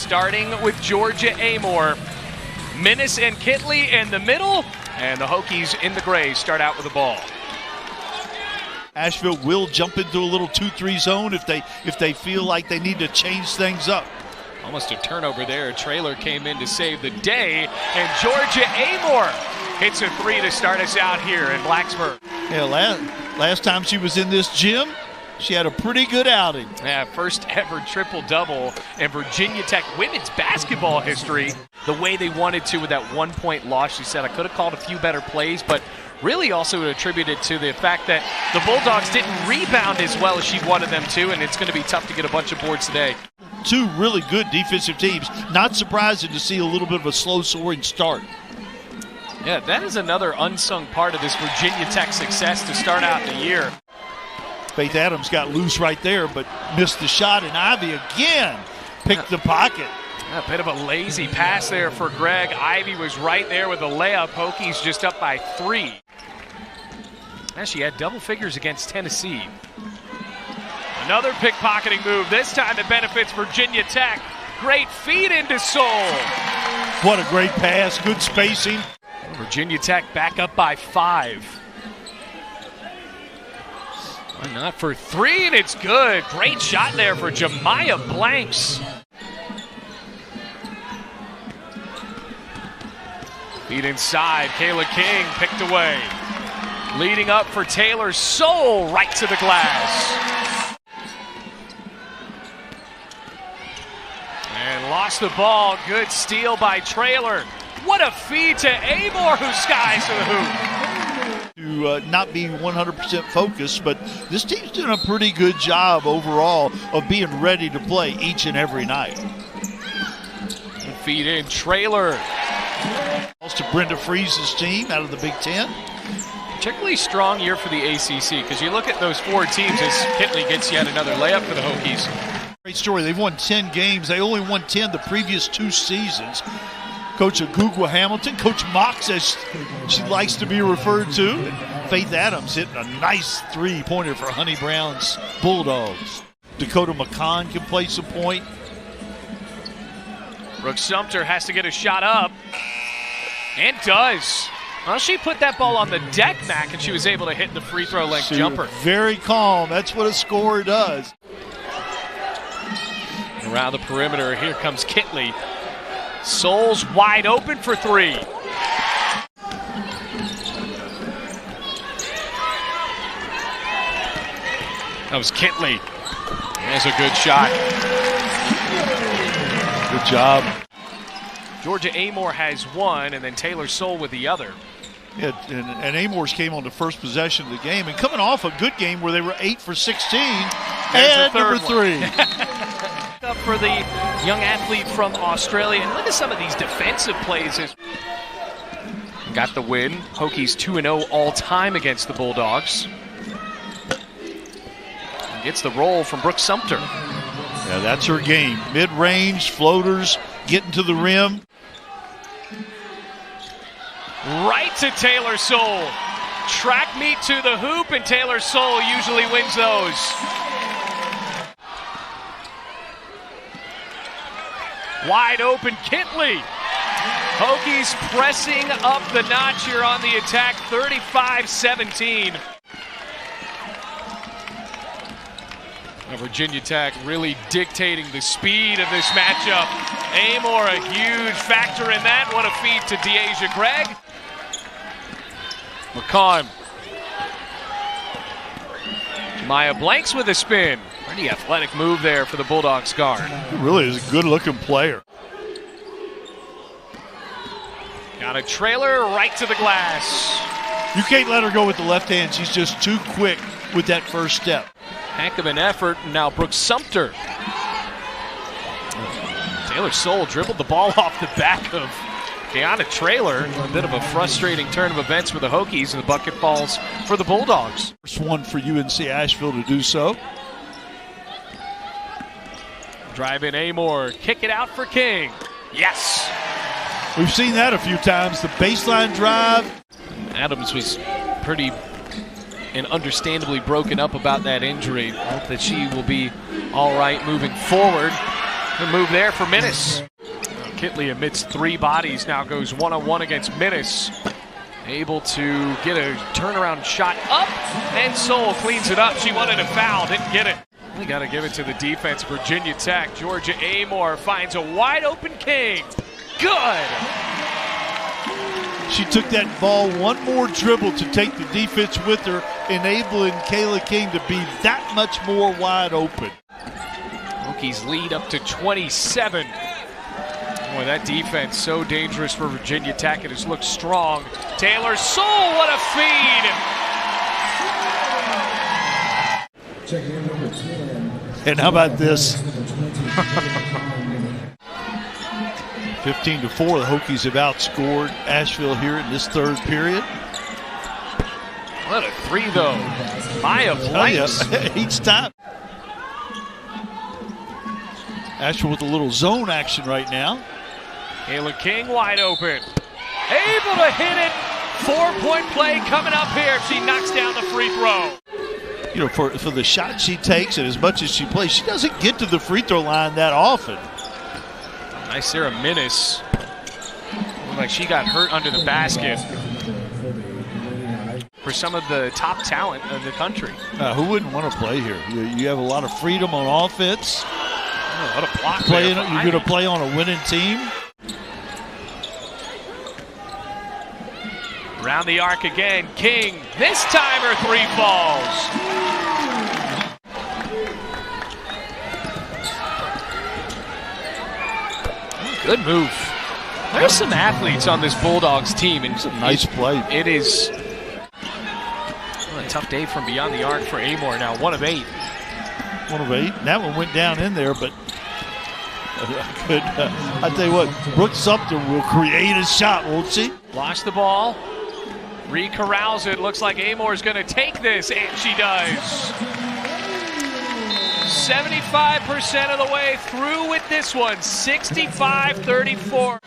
starting with Georgia Amoore. Minnis and Kitley in the middle, and the Hokies in the gray start out with the ball. Asheville will jump into a little 2-3 zone if they feel like they need to change things up. Almost a turnover there. Traylor came in to save the day, and Georgia Amoore hits a three to start us out here in Blacksburg. Yeah, last time she was in this gym, she had a pretty good outing. Yeah, first ever triple-double in Virginia Tech women's basketball history. The way they wanted to with that 1-point loss, she said, I could have called a few better plays, but really also attributed to the fact that the Bulldogs didn't rebound as well as she wanted them to, and it's going to be tough to get a bunch of boards today. Two really good defensive teams. Not surprising to see a little bit of a slow-soaring start. Yeah, that is another unsung part of this Virginia Tech success to start out the year. Faith Adams got loose right there, but missed the shot, and Ivy again picked the pocket. A bit of a lazy pass there for Greg. Ivy was right there with the layup. Hokies just up by 3. And she had double figures against Tennessee. Another pickpocketing move. This time it benefits Virginia Tech. Great feed into Soule. What a great pass, good spacing. Virginia Tech back up by 5. Why not for 3, and it's good. Great shot there for Jemiah Blanks. Feed inside, Kayla King picked away. Leading up for Taylor Soule, right to the glass. And lost the ball, good steal by Traylor. What a feed to Amoore, who skies to the hoop. To not be 100% focused, but this team's doing a pretty good job overall of being ready to play each and every night. Feed in, Traylor. To Brenda Freese's team out of the Big Ten. Particularly strong year for the ACC, because you look at those 4 teams as Kitley gets yet another layup for the Hokies. Great story. They've won 10 games. They only won 10 the previous 2 seasons. Coach Agugwa Hamilton, Coach Mox, as she likes to be referred to. And Faith Adams hitting a nice 3-pointer for Honey Brown's Bulldogs. Dakota McCon can play some point. Brooke Sumter has to get a shot up, and does. Well, she put that ball on the deck, Mac, and she was able to hit the free throw length jumper. Very calm. That's what a scorer does. Around the perimeter, here comes Kitley. Soule's wide open for 3. That was Kitley. There's a good shot. Good job. Georgia Amoore has 1, and then Taylor Soule with the other. Yeah, and Amoore's came on the first possession of the game, and coming off a good game where they were 8 for 16, and number 3. Up for the young athlete from Australia, and look at some of these defensive plays. Got the win. Hokies 2-0 all-time against the Bulldogs. And gets the roll from Brooke Sumter. Yeah, that's her game. Mid-range, floaters, getting to the rim. Right to Taylor Soule. Track meet to the hoop, and Taylor Soule usually wins those. Wide open Kitley. Hokies pressing up the notch here on the attack, 35-17. Virginia Tech really dictating the speed of this matchup. Amoore a huge factor in that. What a feed to Deasia Gregg. McCon. Jemiah Blanks with a spin. Pretty athletic move there for the Bulldogs guard. He really is a good-looking player. Got a trailer right to the glass. You can't let her go with the left hand. She's just too quick with that first step. Heck of an effort. Now Brooke Sumter. Taylor Soule dribbled the ball off the back of Keanna Traylor. A bit of a frustrating turn of events for the Hokies, and the bucket falls for the Bulldogs. First one for UNC Asheville to do so. Drive in Amoore. Kick it out for King. Yes. We've seen that a few times. The baseline drive. Adams was pretty and understandably broken up about that injury. Hope that she will be all right moving forward. Good move there for Minnis. Kitley amidst three bodies now goes one-on-one against Minnis. Able to get a turnaround shot up, and Soule cleans it up. She wanted a foul, didn't get it. We got to give it to the defense. Virginia Tech. Georgia Amoore finds a wide open King. Good. She took that ball one more dribble to take the defense with her, enabling Kayla King to be that much more wide open. Hokies lead up to 27. Boy, that defense so dangerous for Virginia Tech. It has looked strong. Taylor Soule, what a feed! And how about this? 15-4, the Hokies have outscored Asheville here in this third period. What a three, though. Maya blanks. Each time. Asheville with a little zone action right now. Kayla King wide open. Able to hit it. 4-point play coming up here. She knocks down the free throw. You know, for the shot she takes and as much as she plays, she doesn't get to the free throw line that often. Nice Sarah Minnis. Looked like she got hurt under the basket. For some of the top talent of the country. Who wouldn't want to play here? You have a lot of freedom on offense. What a block. You're going to play on a winning team. Around the arc again, King. This time her three falls. Good move. There's some athletes on this Bulldogs team. And it's a nice play. It is a tough day from beyond the arc for Amoore now. 1 of 8. 1 of 8. That one went down in there, but I tell you what, Brooke Sumter will create a shot, won't she? Lost the ball. Re-corrals it. Looks like Amoore's going to take this, and she does. 75% of the way through with this one. 65-34.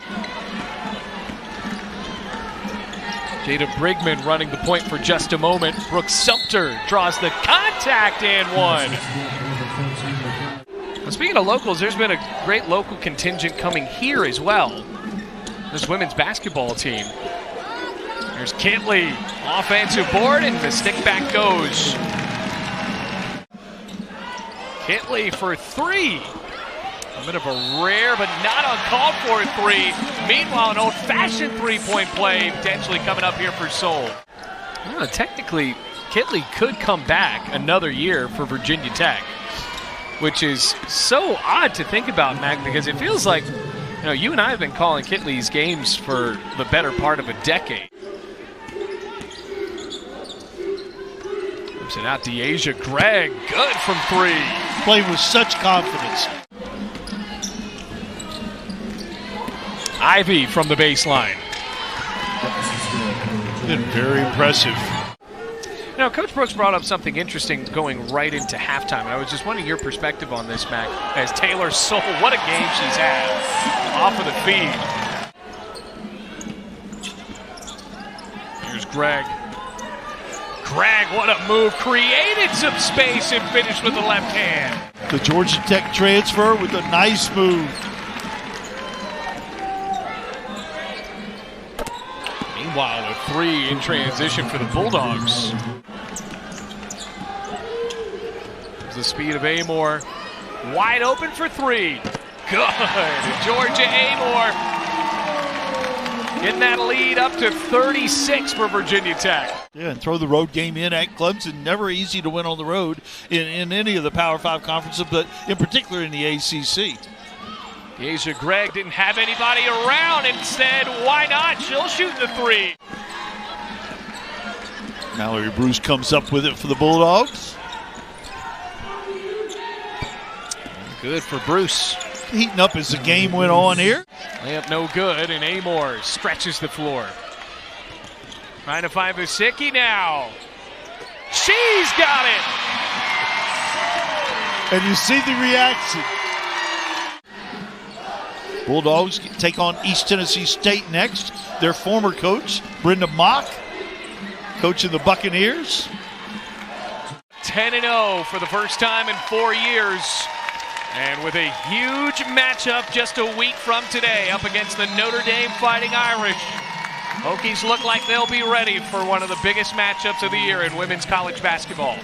Jada Brigman running the point for just a moment. Brooke Sumter draws the contact and one. Now, speaking of locals, there's been a great local contingent coming here as well. This women's basketball team. There's Kitley, offensive board, and the stick back goes. Kitley for 3. A bit of a rare but not uncalled for 3. Meanwhile, an old-fashioned three-point play potentially coming up here for Soule. Technically, Kitley could come back another year for Virginia Tech, which is so odd to think about, Mac, because it feels like, you know, you and I have been calling Kitley's games for the better part of a decade. And out DeAsia Gregg, good from 3. Playing with such confidence. Ivy from the baseline. Been very impressive. Now, Coach Brooks brought up something interesting going right into halftime, and I was just wondering your perspective on this, Mac, as Taylor Soule, what a game she's had off of the feed. Here's Gregg. Gregg, what a move. Created some space and finished with the left hand. The Georgia Tech transfer with a nice move. Meanwhile, a 3 in transition for the Bulldogs. There's the speed of Amoore. Wide open for 3. Good. Georgia Amoore getting that lead up to 36 for Virginia Tech. Yeah, and throw the road game in at Clemson. Never easy to win on the road in any of the Power 5 conferences, but in particular in the ACC. DeAsia Gregg didn't have anybody around and said, why not? She'll shoot the 3. Mallory Bruce comes up with it for the Bulldogs. Good for Bruce. Heating up as the game went on here. Layup no good, and Amoore stretches the floor. Trying to find Vusicki now. She's got it! And you see the reaction. Bulldogs take on East Tennessee State next. Their former coach, Brenda Mock, coaching the Buccaneers. 10-0 for the first time in 4 years. And with a huge matchup just a week from today up against the Notre Dame Fighting Irish, Hokies look like they'll be ready for one of the biggest matchups of the year in women's college basketball.